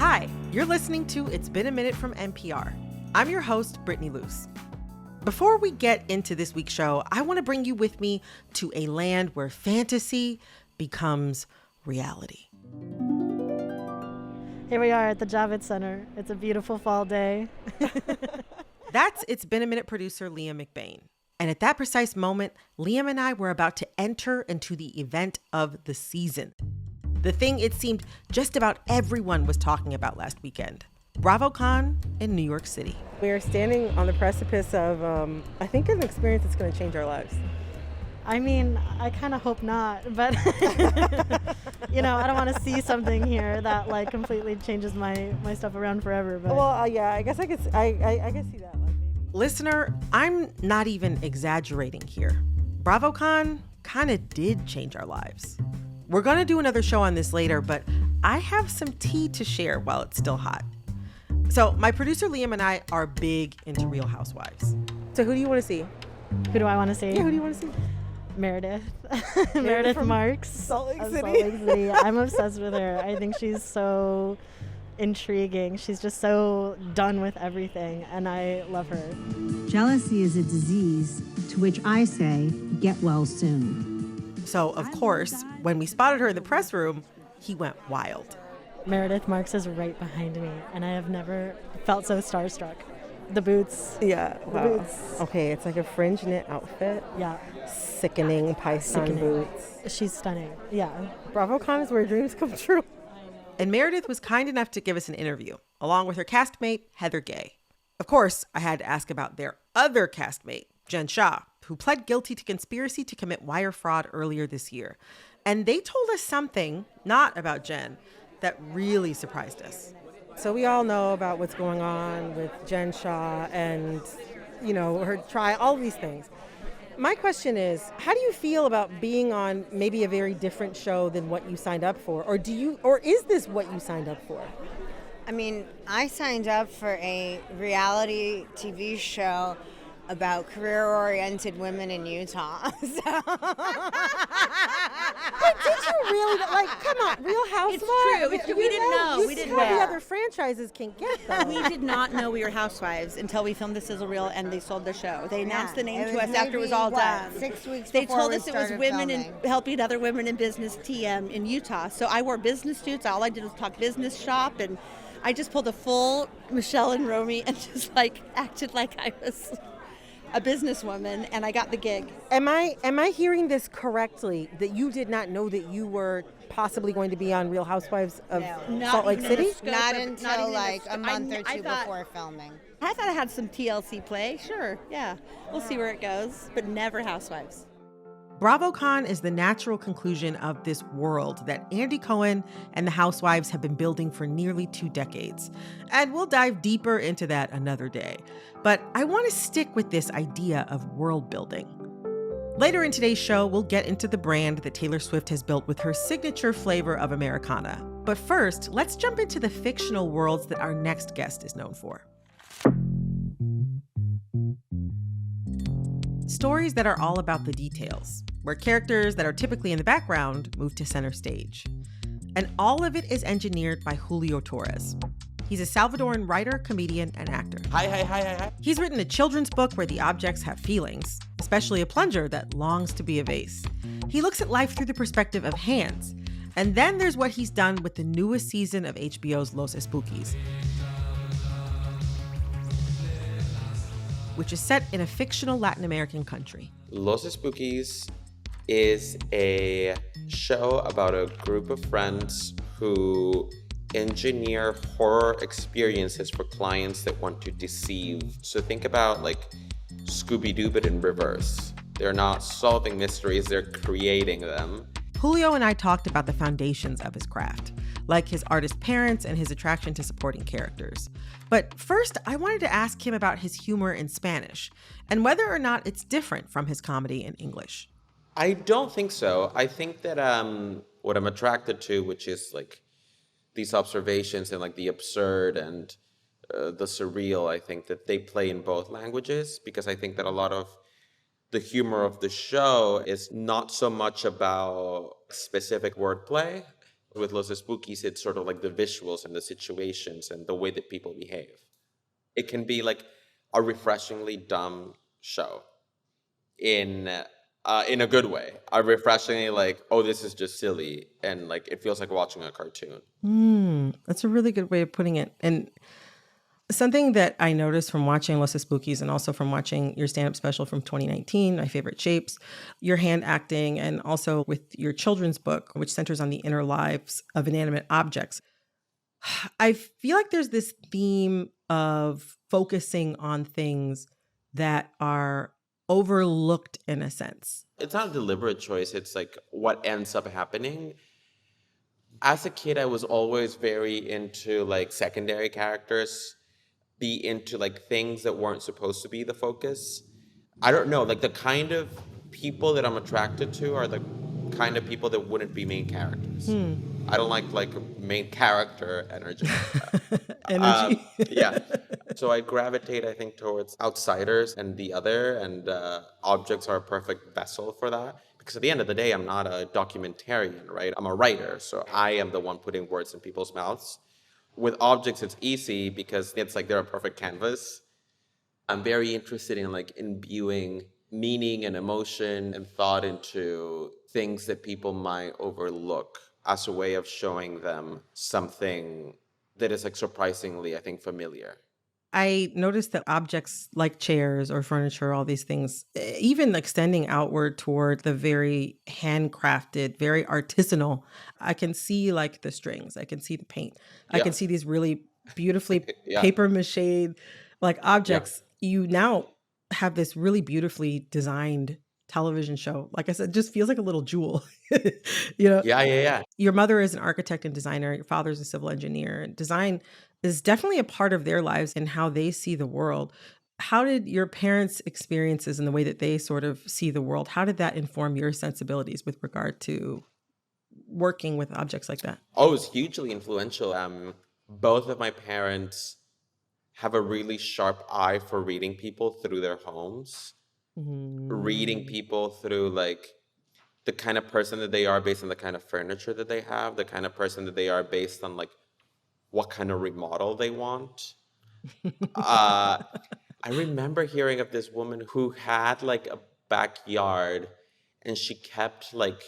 Hi, you're listening to It's Been a Minute from NPR. I'm your host, Brittany Luse. Before we get into this week's show, I want to bring you with me to a land where fantasy becomes reality. Here we are at the Javits Center. It's a beautiful fall day. That's It's Been a Minute producer Liam McBain. And at that precise moment, Liam and I were about to enter into the event of the season. The thing it seemed just about everyone was talking about last weekend. BravoCon in New York City. We are standing on the precipice of, I think, an experience that's going to change our lives. I mean, I kind of hope not, but, I don't want to see something here that, completely changes my stuff around forever. But. Well, yeah, I guess I could see that. Maybe. Listener, I'm not even exaggerating here. BravoCon kind of did change our lives. We're going to do another show on this later, but I have some tea to share while it's still hot. So my producer Liam and I are big into Real Housewives. So who do you want to see? Who do I want to see? Yeah, who do you want to see? Meredith. Meredith from Marks. Salt Lake City. Salt Lake City. I'm obsessed with her. I think she's so intriguing. She's just so done with everything, and I love her. Jealousy is a disease to which I say, get well soon. So, of course, when we spotted her in the press room, he went wild. Meredith Marks is right behind me, and I have never felt so starstruck. The boots. Yeah, wow. The boots. Okay, it's like a fringe knit outfit. Yeah. Sickening python boots. She's stunning. Yeah. BravoCon is where dreams come true. And Meredith was kind enough to give us an interview, along with her castmate, Heather Gay. Of course, I had to ask about their other castmate, Jen Shah, who pled guilty to conspiracy to commit wire fraud earlier this year. And they told us something, not about Jen, that really surprised us. So we all know about what's going on with Jen Shah and, her trial, all these things. My question is, how do you feel about being on maybe a very different show than what you signed up for? Or is this what you signed up for? I mean, I signed up for a reality TV show about career-oriented women in Utah. But did you really? Come on, Real Housewives? It's true. We didn't know. We didn't know. know. The other franchises can get though. We did not know we were housewives until we filmed the sizzle reel and they sold the show. They announced the name to us after it was all done. 6 weeks They before told we us it was started women filming. and helping other women in business TM in Utah. So I wore business suits. All I did was talk business shop, and I just pulled a full Michelle and Romy and just acted like I was a businesswoman, and I got the gig. Am I hearing this correctly, that you did not know that you were possibly going to be on Real Housewives of Salt Lake City? Not until a month or two before filming. I thought I had some TLC play. Sure, yeah. We'll see where it goes, but never Housewives. BravoCon is the natural conclusion of this world that Andy Cohen and the Housewives have been building for nearly 2 decades. And we'll dive deeper into that another day. But I want to stick with this idea of world building. Later in today's show, we'll get into the brand that Taylor Swift has built with her signature flavor of Americana. But first, let's jump into the fictional worlds that our next guest is known for. Stories that are all about the details, where characters that are typically in the background move to center stage. And all of it is engineered by Julio Torres. He's a Salvadoran writer, comedian, and actor. Hi. He's written a children's book where the objects have feelings, especially a plunger that longs to be a vase. He looks at life through the perspective of hands. And then there's what he's done with the newest season of HBO's Los Espookys, which is set in a fictional Latin American country. Los Espookys is a show about a group of friends who engineer horror experiences for clients that want to deceive. So think about Scooby-Doo, but in reverse. They're not solving mysteries, they're creating them. Julio and I talked about the foundations of his craft, like his artist parents and his attraction to supporting characters. But first, I wanted to ask him about his humor in Spanish and whether or not it's different from his comedy in English. I don't think so. I think that what I'm attracted to, which is these observations and the absurd and the surreal, I think that they play in both languages, because I think that a lot of the humor of the show is not so much about specific wordplay With Los Espookys, it's sort of like the visuals and the situations and the way that people behave. It can be like a refreshingly dumb show in a good way. A refreshingly like, oh, this is just silly, and like it feels like watching a cartoon. That's a really good way of putting it. And something that I noticed from watching Los Espookys and also from watching your stand-up special from 2019, My Favorite Shapes, your hand acting, and also with your children's book, which centers on the inner lives of inanimate objects. I feel like there's this theme of focusing on things that are overlooked in a sense. It's not a deliberate choice. It's like what ends up happening. As a kid, I was always very into like secondary characters, be into like things that weren't supposed to be the focus. I don't know, like the kind of people that I'm attracted to are the kind of people that wouldn't be main characters. I don't like main character energy. Energy. Yeah. So I gravitate, I think, towards outsiders and the other, and objects are a perfect vessel for that. Because at the end of the day, I'm not a documentarian, right? I'm a writer, so I am the one putting words in people's mouths. With objects, it's easy because it's like they're a perfect canvas. I'm very interested in like imbuing meaning and emotion and thought into things that people might overlook as a way of showing them something that is like surprisingly, I think, familiar. I noticed that objects like chairs or furniture, all these things, even extending outward toward the very handcrafted, very artisanal, I can see like the strings, I can see the paint, I Yeah. can see these really beautifully Yeah. paper mache like objects. You now have this really beautifully designed television show. Like I said, just feels like a little jewel. You know, Yeah. your mother is an architect and designer, your father's a civil engineer. Design is definitely a part of their lives and how they see the world. How did your parents' experiences and the way that they sort of see the world, how did that inform your sensibilities with regard to working with objects like that? Oh, it's hugely influential. Both of my parents have a really sharp eye for reading people through their homes, reading people through like the kind of person that they are based on the kind of furniture that they have, the kind of person that they are based on like what kind of remodel they want. I remember hearing of this woman who had like a backyard and she kept like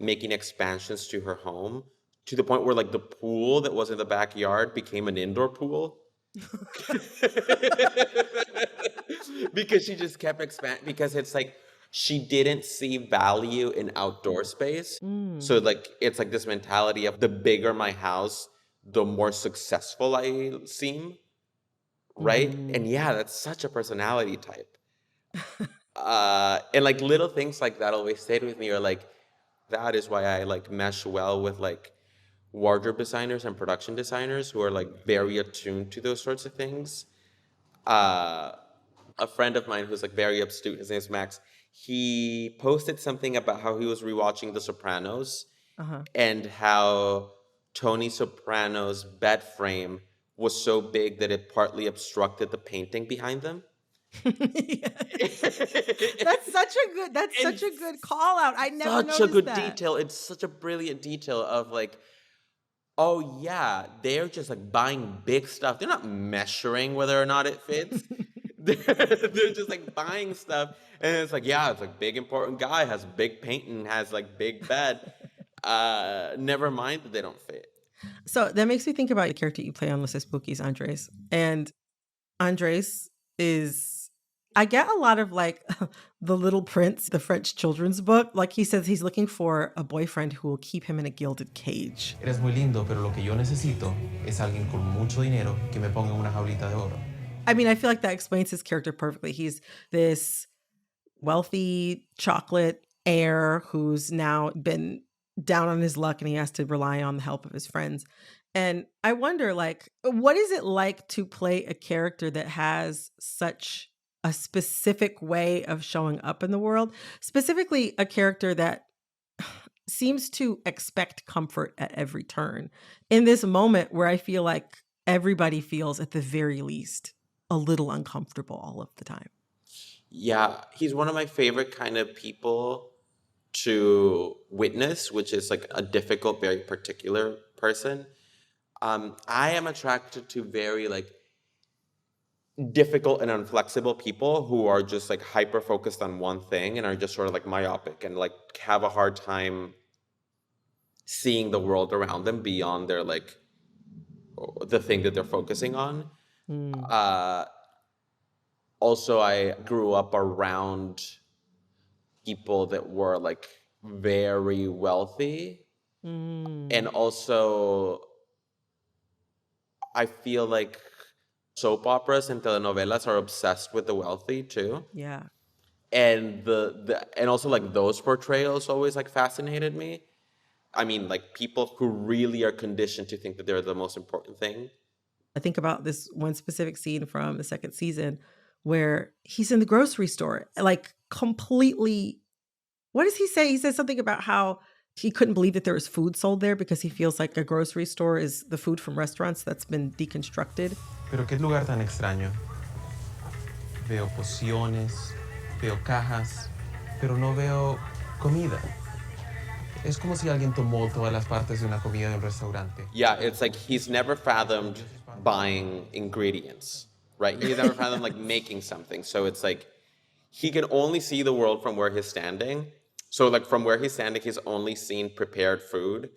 making expansions to her home to the point where like the pool that was in the backyard became an indoor pool. Because she just kept expanding, because it's like she didn't see value in outdoor space. So like it's like this mentality of the bigger my house, the more successful I seem, right? And yeah, that's such a personality type. And like little things like that always stayed with me, or like that is why I like mesh well with like wardrobe designers and production designers who are like very attuned to those sorts of things. A friend of mine who's like very astute, his name's Max, he posted something about how he was rewatching The Sopranos and how Tony Soprano's bed frame was so big that it partly obstructed the painting behind them. That's such a good call out. I never noticed Such a good that. detail. It's such a brilliant detail of like, oh yeah, they're just like buying big stuff. They're not measuring whether or not it fits. They're just like buying stuff, and it's like, yeah, it's like big important guy has big painting, has like big bed. Never mind that they don't fit. So that makes me think about the character you play on Los Espookys, Andres. And Andres is, I get a lot of like The Little Prince, the French children's book. Like he says he's looking for a boyfriend who will keep him in a gilded cage. Eres muy lindo, pero lo que yo necesito es alguien con mucho dinero que me ponga en una jaulita de oro. I mean, I feel like that explains his character perfectly. He's this wealthy chocolate heir who's now been down on his luck and he has to rely on the help of his friends. And I wonder, like, what is it like to play a character that has such a specific way of showing up in the world? Specifically, a character that seems to expect comfort at every turn. In this moment where I feel like everybody feels, at the very least, a little uncomfortable all of the time. Yeah, he's one of my favorite kind of people to witness, which is like a difficult, very particular person. I am attracted to very like difficult and inflexible people who are just like hyper focused on one thing and are just sort of like myopic and like have a hard time seeing the world around them beyond their like the thing that they're focusing on. Also, I grew up around people that were like very wealthy. And also, I feel like soap operas and telenovelas are obsessed with the wealthy too. Yeah. And and also like those portrayals always like fascinated me. I mean, like people who really are conditioned to think that they're the most important thing. I think about this one specific scene from the second season where he's in the grocery store, like completely. What does he say? He says something about how he couldn't believe that there was food sold there because he feels like a grocery store is the food from restaurants that's been deconstructed. Pero qué lugar tan extraño. Veo pociones, veo cajas, pero no veo comida. Es como si alguien tomó todas las partes de una comida de un restaurante. Yeah, it's like he's never fathomed buying ingredients, right? He's never fathomed like making something. So it's like he can only see the world from where he's standing. So like from where he's standing, he's only seen prepared food.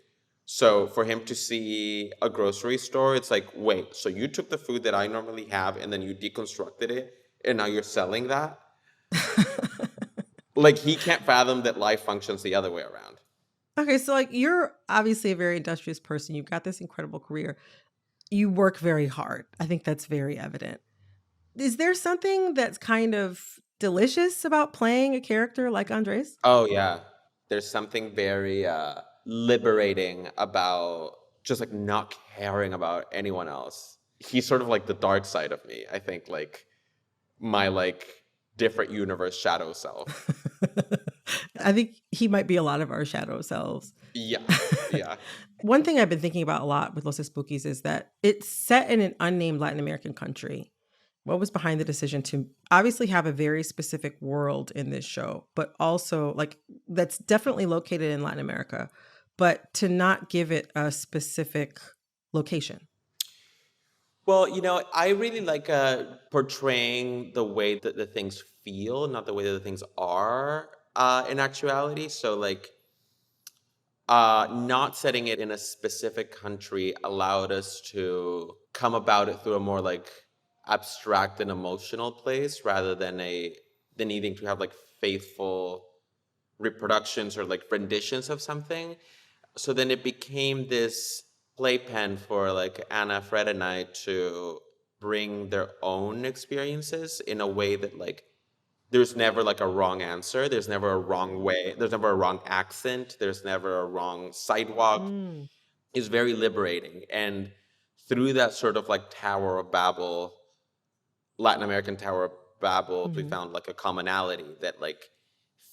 So for him to see a grocery store, it's like, wait, so you took the food that I normally have and then you deconstructed it and now you're selling that? Like he can't fathom that life functions the other way around. Okay, so like you're obviously a very industrious person. You've got this incredible career. You work very hard. I think that's very evident. Is there something that's kind of delicious about playing a character like Andres? Oh, yeah. There's something very liberating about just like not caring about anyone else. He's sort of like the dark side of me. I think like my like different universe shadow self. I think he might be a lot of our shadow selves. Yeah, yeah. One thing I've been thinking about a lot with Los Espookys is that it's set in an unnamed Latin American country. What was behind the decision to obviously have a very specific world in this show, but also like that's definitely located in Latin America, but to not give it a specific location? Well, you know, I really like portraying the way that the things feel, not the way that the things are in actuality. So like not setting it in a specific country allowed us to come about it through a more like abstract and emotional place rather than needing to have like faithful reproductions or like renditions of something. So then it became this playpen for like Anna, Fred, and I to bring their own experiences in a way that like there's never like a wrong answer. There's never a wrong way. There's never a wrong accent. There's never a wrong sidewalk. It's very liberating. And through that sort of like Tower of Babel, Latin American Tower of Babel, we found like a commonality that like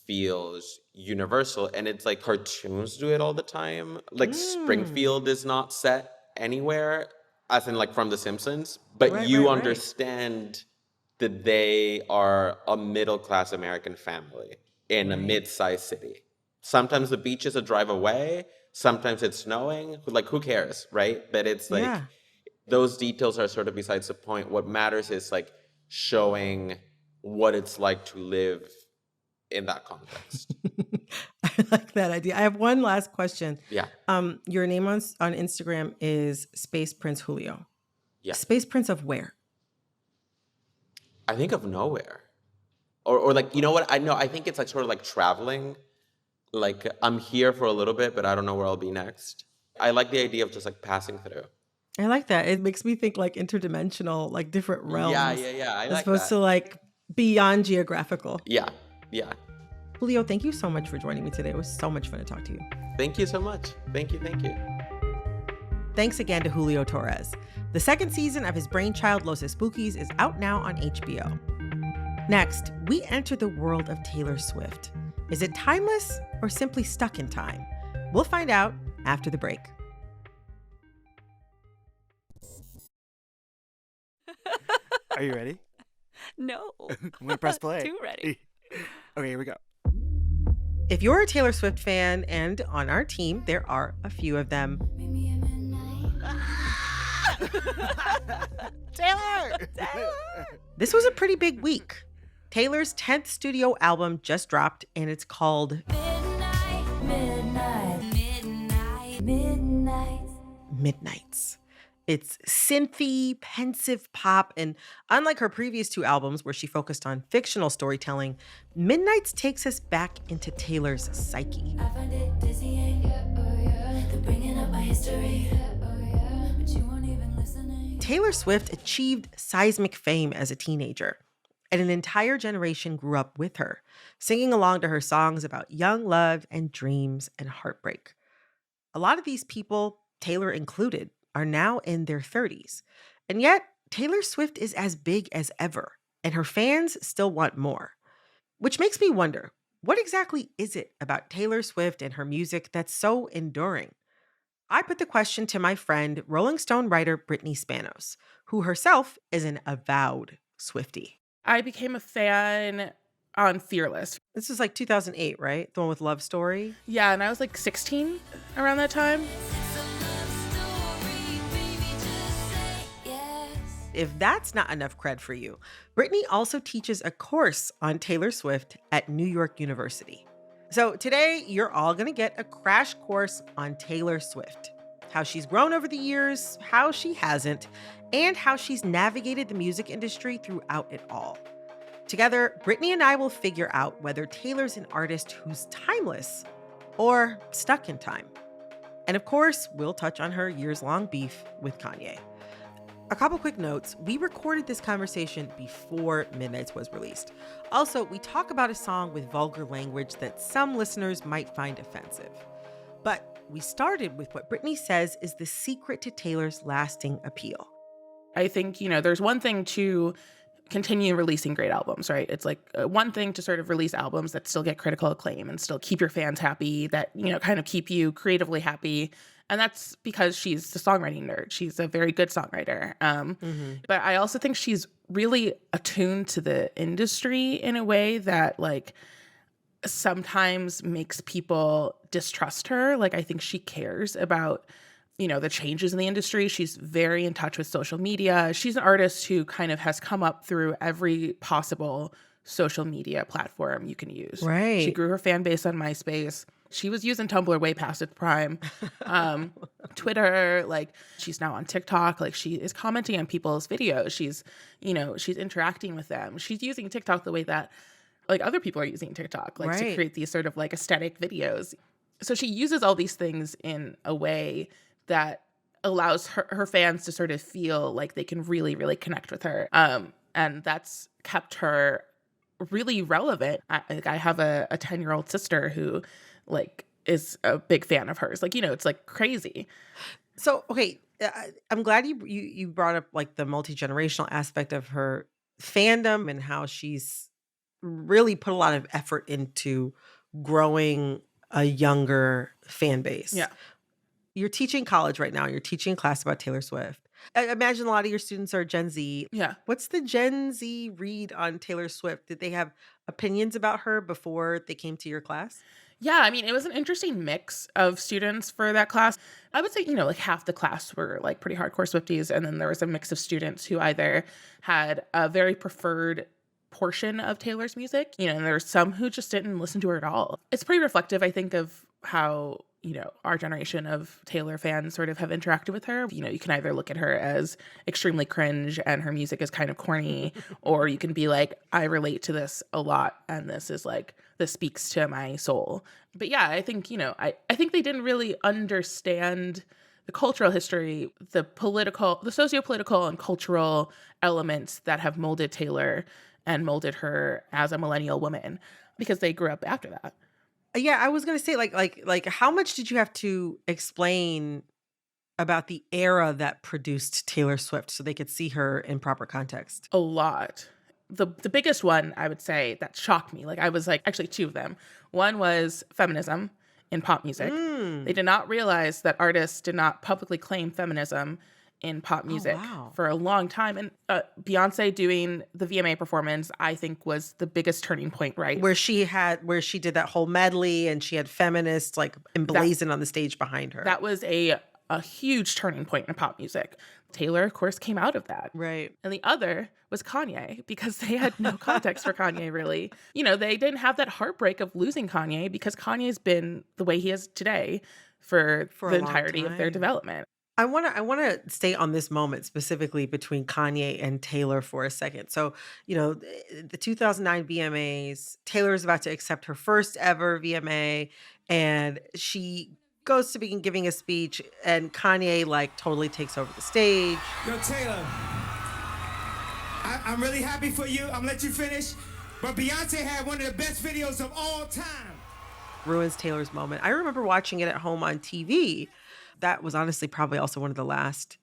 feels universal. And it's like cartoons do it all the time. Like Springfield is not set anywhere, as in like from The Simpsons, but you understand that they are a middle-class American family in a mid-sized city. Sometimes the beach is a drive away. Sometimes it's snowing. Like, who cares, right? But it's like, those details are sort of besides the point. What matters is like showing what it's like to live in that context. I like that idea. I have one last question. Yeah. Your name on Instagram is Space Prince Julio. Yeah. Space Prince of where? I think of nowhere. Or like, you know what? I think it's like sort of like traveling. Like I'm here for a little bit, but I don't know where I'll be next. I like the idea of just like passing through. I like that. It makes me think like interdimensional, like different realms. Yeah. I as like opposed that. to like beyond geographical. Yeah. Julio, thank you so much for joining me today. It was so much fun to talk to you. Thank you so much. Thank you. Thanks again to Julio Torres. The second season of his brainchild, Los Espookys, is out now on HBO. Next, we enter the world of Taylor Swift. Is it timeless or simply stuck in time? We'll find out after the break. Are you ready? No. I'm going to press play. Too ready. Okay, here we go. If you're a Taylor Swift fan, and on our team, there are a few of them. Taylor! This was a pretty big week. Taylor's 10th studio album just dropped, and it's called Midnights. It's synthy, pensive pop, and unlike her previous two albums where she focused on fictional storytelling, Midnights takes us back into Taylor's psyche. I find it dizzying, they're bringing up my history, but you weren't even listening. Taylor Swift achieved seismic fame as a teenager, and an entire generation grew up with her, singing along to her songs about young love and dreams and heartbreak. A lot of these people, Taylor included, are now in their 30s. And yet, Taylor Swift is as big as ever, and her fans still want more. Which makes me wonder, what exactly is it about Taylor Swift and her music that's so enduring? I put the question to my friend, Rolling Stone writer Brittany Spanos, who herself is an avowed Swiftie. I became a fan on Fearless. This was like 2008, right? The one with Love Story? Yeah, and I was like 16 around that time. If that's not enough cred for you, Brittany also teaches a course on Taylor Swift at New York University. So today, you're all going to get a crash course on Taylor Swift, how she's grown over the years, how she hasn't, and how she's navigated the music industry throughout it all. Together, Brittany and I will figure out whether Taylor's an artist who's timeless or stuck in time. And of course, we'll touch on her years-long beef with Kanye. A couple quick notes. We recorded this conversation before Midnights was released. Also, we talk about a song with vulgar language that some listeners might find offensive. But we started with what Brittany says is the secret to Taylor's lasting appeal. I think, there's one thing to continue releasing great albums, right? It's like one thing to sort of release albums that still get critical acclaim and still keep your fans happy, that, kind of keep you creatively happy. And that's because she's a songwriting nerd. She's a very good songwriter. But I also think she's really attuned to the industry in a way that sometimes makes people distrust her. I think she cares about, the changes in the industry. She's very in touch with social media. She's an artist who kind of has come up through every possible social media platform you can use. Right. She grew her fan base on MySpace. She was using Tumblr way past its prime. Twitter, she's now on TikTok. She is commenting on people's videos. She's interacting with them. She's using TikTok the way that other people are using TikTok, right, to create these sort of aesthetic videos. So she uses all these things in a way that allows her fans to sort of feel like they can really, really connect with her. And that's kept her really relevant. I have a 10-year-old sister who is a big fan of hers. It's crazy. So, okay, I'm glad you brought up the multi-generational aspect of her fandom and how she's really put a lot of effort into growing a younger fan base. Yeah. You're teaching college right now. You're teaching a class about Taylor Swift. I imagine a lot of your students are Gen Z. Yeah. What's the Gen Z read on Taylor Swift? Did they have opinions about her before they came to your class? Yeah, I mean, it was an interesting mix of students for that class. I would say, half the class were pretty hardcore Swifties, and then there was a mix of students who either had a very preferred portion of Taylor's music, and there's some who just didn't listen to her at all. It's pretty reflective, I think, of how, our generation of Taylor fans sort of have interacted with her. You can either look at her as extremely cringe and her music is kind of corny, or you can be I relate to this a lot, and this is this speaks to my soul. But yeah, I think, I think they didn't really understand the cultural history, the socio-political and cultural elements that have molded Taylor and molded her as a millennial woman, because they grew up after that. Yeah, I was gonna say, how much did you have to explain about the era that produced Taylor Swift so they could see her in proper context? A lot. The biggest one, I would say, that shocked me. I was actually two of them. One was feminism in pop music. They did not realize that artists did not publicly claim feminism in pop music wow. for a long time. And Beyonce doing the VMA performance, I think, was the biggest turning point, right? Where she did that whole medley and she had feminists like emblazoned on the stage behind her. That was a huge turning point in pop music. Taylor, of course, came out of that. Right. And the other was Kanye, because they had no context for Kanye, really. You know, they didn't have that heartbreak of losing Kanye, because Kanye's been the way he is today for the entirety of their development. I want to stay on this moment specifically between Kanye and Taylor for a second. So, you know, the 2009 VMAs, Taylor is about to accept her first ever VMA, and she goes to begin giving a speech, and Kanye like totally takes over the stage. Yo, Taylor, I'm really happy for you. I'm gonna let you finish. But Beyonce had one of the best videos of all time. Ruins Taylor's moment. I remember watching it at home on TV. That was honestly probably also one of the last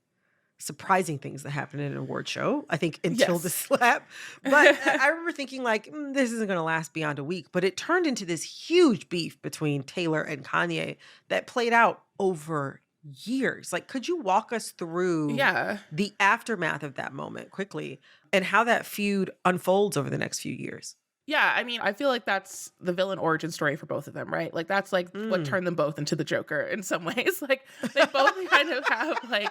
surprising things that happened in an award show, I think, until the slap. But I remember thinking like, this isn't going to last beyond a week. But it turned into this huge beef between Taylor and Kanye that played out over years. Like, could you walk us through the aftermath of that moment quickly and how that feud unfolds over the next few years? Yeah, I mean, I feel like that's the villain origin story for both of them, right? Like, that's like what turned them both into the Joker in some ways. Like, they both kind of have like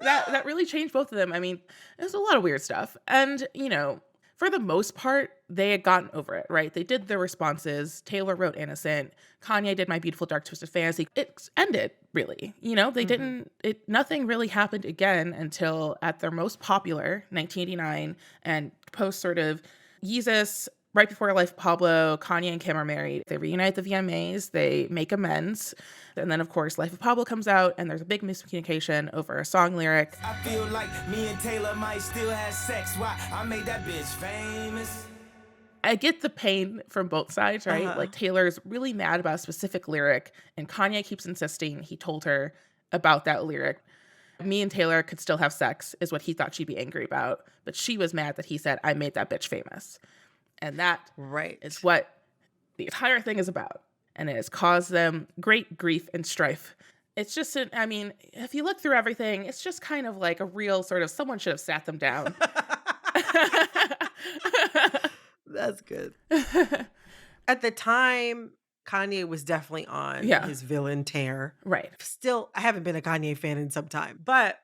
that really changed both of them. I mean, there's a lot of weird stuff. And, you know, for the most part, they had gotten over it, right? They did their responses. Taylor wrote Innocent. Kanye did My Beautiful Dark Twisted Fantasy. It ended, really. You know, they nothing really happened again until at their most popular, 1989, and post sort of Yeezus. Right before Life of Pablo, Kanye and Kim are married. They reunite at the VMAs. They make amends. And then, of course, Life of Pablo comes out, and there's a big miscommunication over a song lyric. I feel like me and Taylor might still have sex. Why? I made that bitch famous. I get the pain from both sides, right? Like, Taylor's really mad about a specific lyric, and Kanye keeps insisting he told her about that lyric. Me and Taylor could still have sex is what he thought she'd be angry about. But she was mad that he said, I made that bitch famous. And that is what the entire thing is about. And it has caused them great grief and strife. It's just, I mean, if you look through everything, it's just kind of like a real sort of, someone should have sat them down. That's good. At the time, Kanye was definitely on his villain tear. Right. Still, I haven't been a Kanye fan in some time. But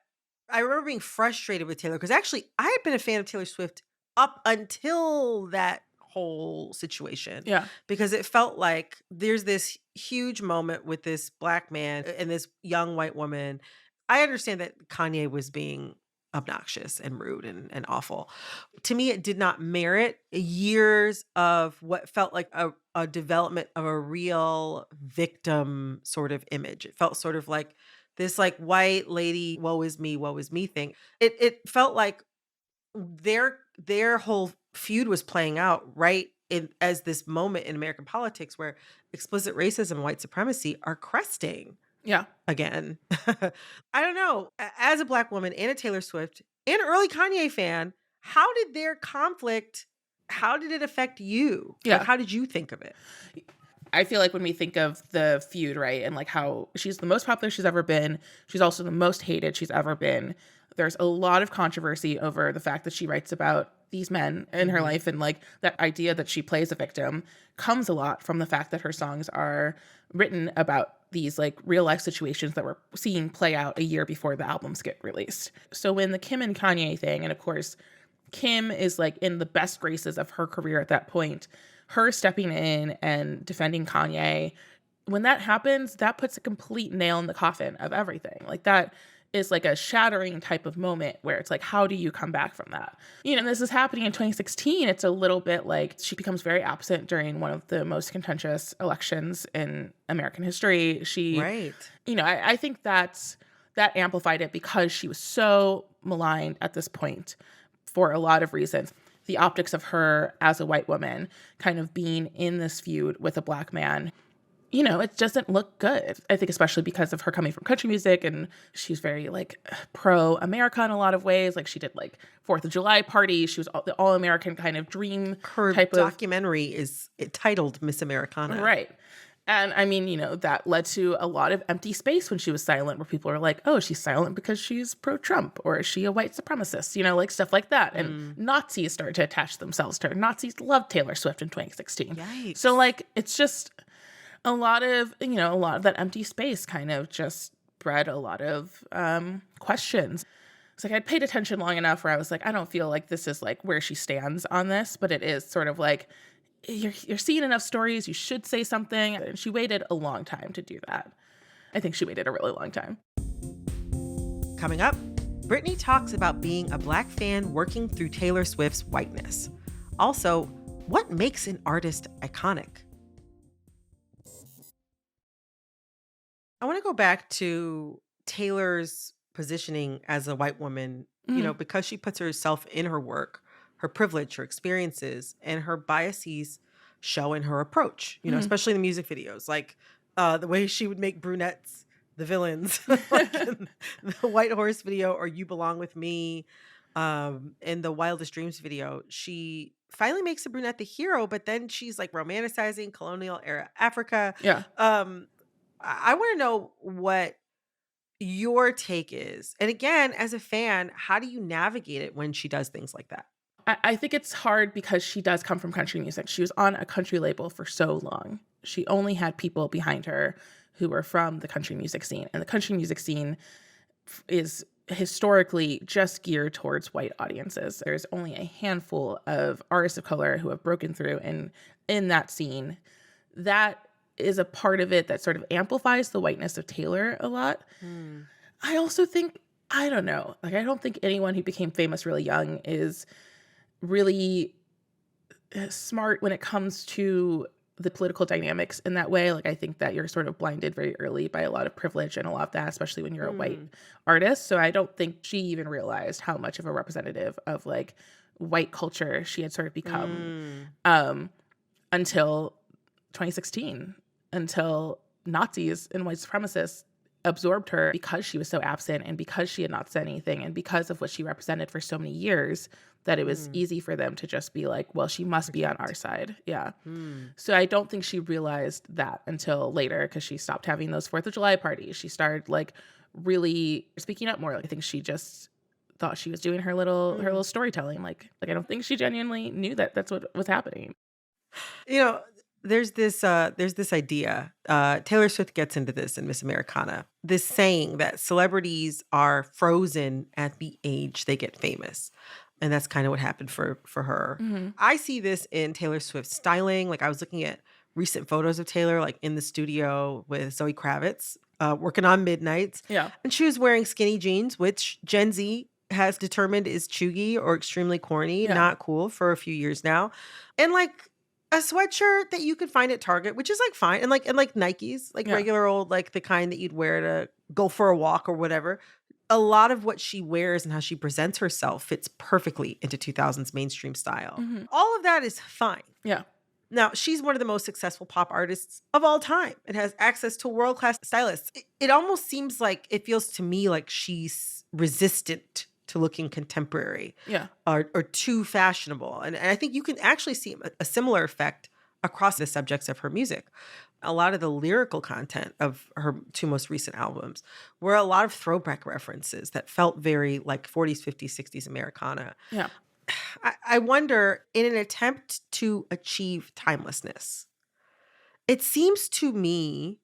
I remember being frustrated with Taylor, because actually I had been a fan of Taylor Swift up until that whole situation. Yeah. Because it felt like there's this huge moment with this Black man and this young white woman. I understand that Kanye was being obnoxious and rude and awful. To me, it did not merit years of what felt like a development of a real victim sort of image. It felt sort of like this like white lady, woe is me thing. It felt like their whole feud was playing out right as this moment in American politics where explicit racism and white supremacy are cresting. Yeah. Again. I don't know. As a Black woman and a Taylor Swift and early Kanye fan, how did their conflict, how did it affect you? Yeah. Like, how did you think of it? I feel like when we think of the feud, right, and like how she's the most popular she's ever been, she's also the most hated she's ever been. There's a lot of controversy over the fact that she writes about these men in her life, and like that idea that she plays a victim comes a lot from the fact that her songs are written about these like real life situations that we're seeing play out a year before the albums get released. So when the Kim and Kanye thing, and of course, Kim is like in the best graces of her career at that point, her stepping in and defending Kanye, when that happens, that puts a complete nail in the coffin of everything. Like that is like a shattering type of moment where it's like, how do you come back from that? You know, this is happening in 2016. It's a little bit like she becomes very absent during one of the most contentious elections in American history. She, you know, I think that amplified it because she was so maligned at this point for a lot of reasons. The optics of her as a white woman kind of being in this feud with a Black man, you know, it doesn't look good. I think especially because of her coming from country music, and she's very like pro-America in a lot of ways. Like she did like 4th of July parties. She was the all-American kind of dream Her type documentary is titled Miss Americana. Right. And I mean, that led to a lot of empty space when she was silent, where people were like, oh, she's silent because she's pro-Trump, or is she a white supremacist? Like stuff like that. And Nazis started to attach themselves to her. Nazis loved Taylor Swift in 2016. Yikes. So it's just a lot of that empty space kind of just bred a lot of questions. It's like I'd paid attention long enough where I was like, I don't feel like this is where she stands on this, but it is sort of you're seeing enough stories, you should say something. And she waited a long time to do that. I think she waited a really long time. Coming up, Brittany talks about being a Black fan working through Taylor Swift's whiteness. Also, what makes an artist iconic? I want to go back to Taylor's positioning as a white woman, because she puts herself in her work, her privilege, her experiences, and her biases show in her approach, especially in the music videos, the way she would make brunettes the villains, like in the White Horse video or You Belong With Me, in the Wildest Dreams video. She finally makes the brunette the hero, but then she's romanticizing colonial era Africa. Yeah. I want to know what your take is. And again, as a fan, how do you navigate it when she does things like that? I think it's hard because she does come from country music. She was on a country label for so long. She only had people behind her who were from the country music scene. And the country music scene is historically just geared towards white audiences. There's only a handful of artists of color who have broken through in that scene. That is a part of it that sort of amplifies the whiteness of Taylor a lot. I also think, I don't know, I don't think anyone who became famous really young is really smart when it comes to the political dynamics in that way. I think that you're sort of blinded very early by a lot of privilege and a lot of that, especially when you're a white artist. So I don't think she even realized how much of a representative of white culture she had sort of become until 2016, until Nazis and white supremacists absorbed her because she was so absent and because she had not said anything and because of what she represented for so many years, that it was easy for them to just be like, well, she must be on our side. Yeah. So I don't think she realized that until later, because she stopped having those 4th of July parties. She started really speaking up more. I think she just thought she was doing her little storytelling. I don't think she genuinely knew that that's what was happening. There's this idea. Taylor Swift gets into this in Miss Americana. This saying that celebrities are frozen at the age they get famous. And that's kind of what happened for her. I see this in Taylor Swift's styling. I was looking at recent photos of Taylor, in the studio with Zoe Kravitz, working on Midnights. Yeah. And she was wearing skinny jeans, which Gen Z has determined is chuggy or extremely corny, not cool for a few years now. And a sweatshirt that you could find at Target, which is fine. And Nikes, regular old, the kind that you'd wear to go for a walk or whatever. A lot of what she wears and how she presents herself fits perfectly into 2000s mainstream style. All of that is fine. Yeah. Now, she's one of the most successful pop artists of all time and has access to world-class stylists. It almost seems it feels to me like she's resistant to looking contemporary, or too fashionable. And I think you can actually see a similar effect across the subjects of her music. A lot of the lyrical content of her 2 most recent albums were a lot of throwback references that felt very 40s, 50s, 60s Americana. Yeah. I wonder, in an attempt to achieve timelessness, it seems to me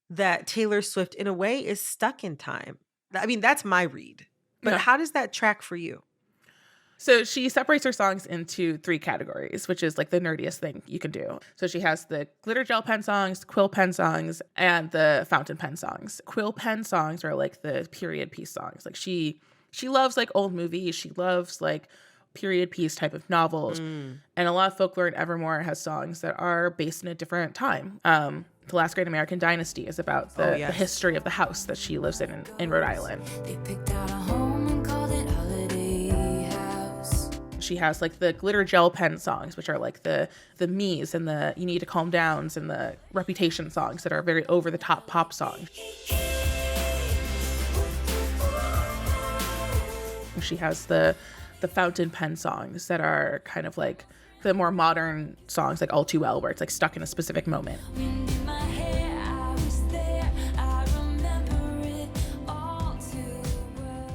that Taylor Swift, in a way, is stuck in time. I mean, that's my read. But how does that track for you? So she separates her songs into 3 categories, which is the nerdiest thing you can do. So she has the glitter gel pen songs, quill pen songs, and the fountain pen songs. Quill pen songs are the period piece songs. She loves old movies. She loves period piece type of novels. And a lot of folklore and Evermore has songs that are based in a different time. The Last Great American Dynasty is about the history of the house that she lives in Rhode Island. They picked out a home and called it Holiday House. She has the glitter gel pen songs, which are the me's and the You Need to Calm Downs and the Reputation songs that are very over the top pop songs. She has the fountain pen songs that are kind of the more modern songs, All Too Well, where it's stuck in a specific moment. Wind in my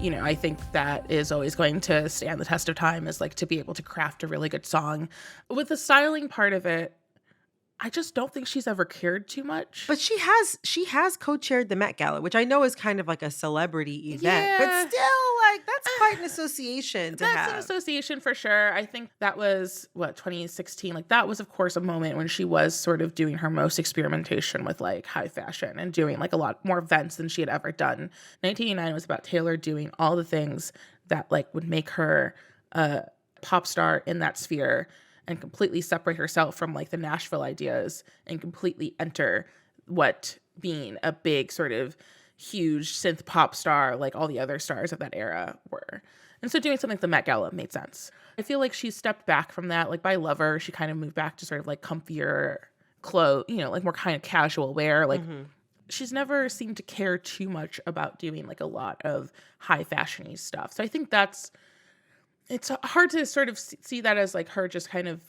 I think that is always going to stand the test of time, is like to be able to craft a really good song. With the styling part of it, I just don't think she's ever cared too much. But she has co-chaired the Met Gala, which I know is kind of like a celebrity event, but still, like, that's quite an association to have. That's an association for sure. I think that was 2016. Like, that was of course a moment when she was sort of doing her most experimentation with like high fashion and doing like a lot more events than she had ever done. 1989 was about Taylor doing all the things that like would make her a pop star in that sphere, and completely separate herself from like the Nashville ideas and completely enter what being a big sort of huge synth pop star like all the other stars of that era were. And so doing something like the Met Gala made sense. I feel like she stepped back from that. Like by Lover, she kind of moved back to sort of like comfier clothes, like more kind of casual wear. Like she's never seemed to care too much about doing like a lot of high fashion-y stuff. So I think it's hard to sort of see that as like her just kind of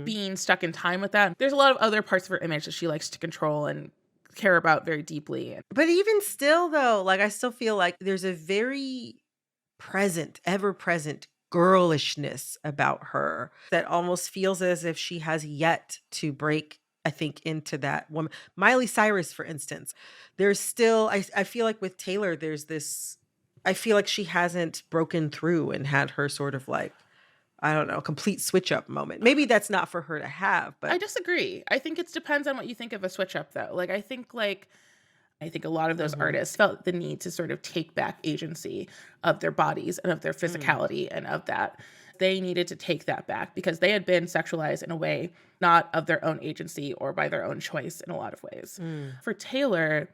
being stuck in time with that. There's a lot of other parts of her image that she likes to control and care about very deeply. But even still, though, like I still feel like there's a very ever-present girlishness about her that almost feels as if she has yet to break, I think, into that woman. Miley Cyrus, for instance, there's still, I feel like with Taylor, there's this, I feel like she hasn't broken through and had her sort of like, I don't know, complete switch up moment. Maybe that's not for her to have, but I disagree. I think it depends on what you think of a switch up, though. Like, I think a lot of those artists felt the need to sort of take back agency of their bodies and of their physicality and of that. They needed to take that back because they had been sexualized in a way not of their own agency or by their own choice in a lot of ways. For Taylor,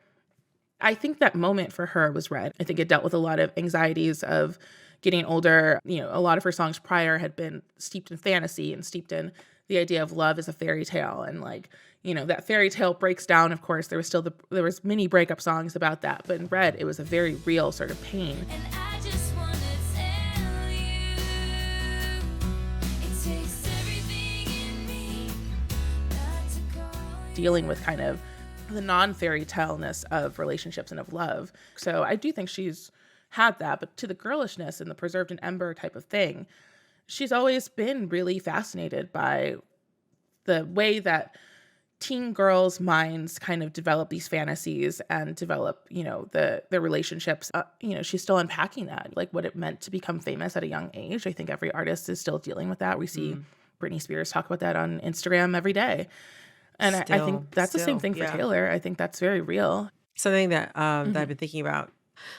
I think that moment for her was Red. I think it dealt with a lot of anxieties of getting older. A lot of her songs prior had been steeped in fantasy and steeped in the idea of love as a fairy tale. And like, that fairy tale breaks down. Of course, there was many breakup songs about that. But in Red, it was a very real sort of pain. And I just wanna tell you, it takes everything in me not to call you. Dealing with kind of the non-fairy tale-ness of relationships and of love. So I do think she's had that, but to the girlishness and the preserved in ember type of thing, she's always been really fascinated by the way that teen girls' minds kind of develop these fantasies and develop, their relationships. She's still unpacking that, like what it meant to become famous at a young age. I think every artist is still dealing with that. We see Britney Spears talk about that on Instagram every day. And I think that's the same thing for Taylor. I think that's very real. Something that that I've been thinking about,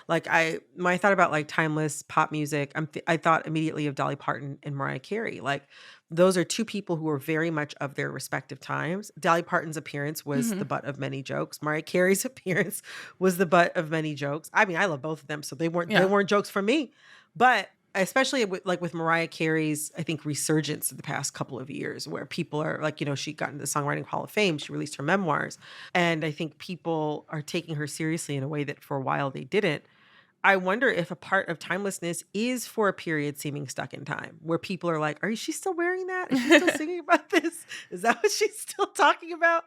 like when I thought about like timeless pop music, I thought immediately of Dolly Parton and Mariah Carey. Like those are two people who were very much of their respective times. Dolly Parton's appearance was the butt of many jokes. Mariah Carey's appearance was the butt of many jokes. I mean, I love both of them, so they weren't jokes for me, but especially with Mariah Carey's, I think, resurgence in the past couple of years where people are like, she got into the Songwriting Hall of Fame. She released her memoirs. And I think people are taking her seriously in a way that for a while they didn't. I wonder if a part of timelessness is for a period seeming stuck in time where people are like, is she still wearing that? Is she still singing about this? Is that what she's still talking about?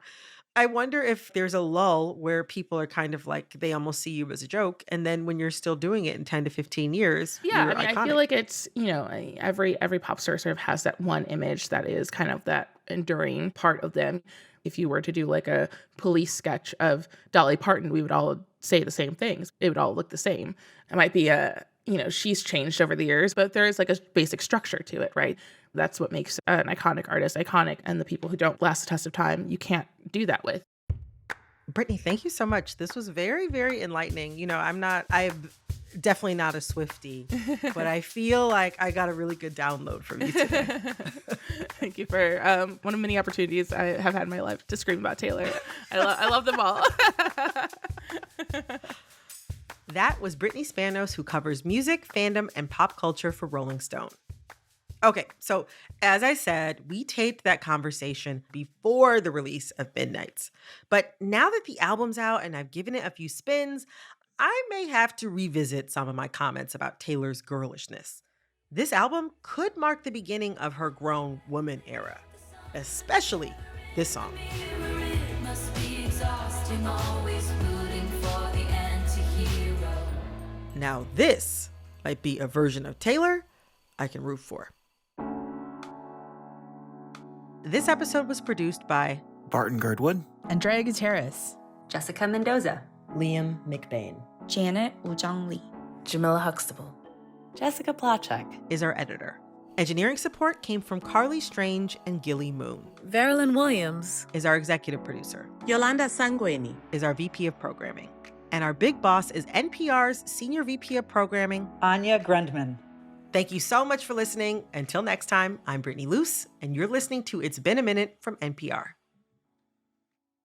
I wonder if there's a lull where people are kind of like, they almost see you as a joke. And then when you're still doing it in 10 to 15 years, you're iconic. I feel like it's, every pop star sort of has that one image that is kind of that enduring part of them. If you were to do like a police sketch of Dolly Parton, we would all say the same things. It would all look the same. It might be she's changed over the years, but there is like a basic structure to it, right? That's what makes an iconic artist iconic. And the people who don't last the test of time, you can't do that with. Brittany, thank you so much. This was very, very enlightening. I'm definitely not a swiftie, but I feel like I got a really good download from you today. Thank you for one of many opportunities I have had in my life to scream about Taylor. I love them all. That was Brittany Spanos, who covers music, fandom, and pop culture for Rolling Stone. Okay, so as I said, we taped that conversation before the release of Midnights. But now that the album's out and I've given it a few spins, I may have to revisit some of my comments about Taylor's girlishness. This album could mark the beginning of her grown woman era, especially this song. Now this might be a version of Taylor I can root for. This episode was produced by Barton Girdwood, Andrea Gutierrez, Jessica Mendoza, Liam McBain, Janet Woo-Jung Lee, Jamila Huxtable, Jessica Plachek is our editor. Engineering support came from Carly Strange and Gilly Moon. Verilyn Williams is our executive producer. Yolanda Sanguini is our VP of programming. And our big boss is NPR's Senior VP of Programming, Anya Grundman. Thank you so much for listening. Until next time, I'm Brittany Luse, and you're listening to It's Been a Minute from NPR.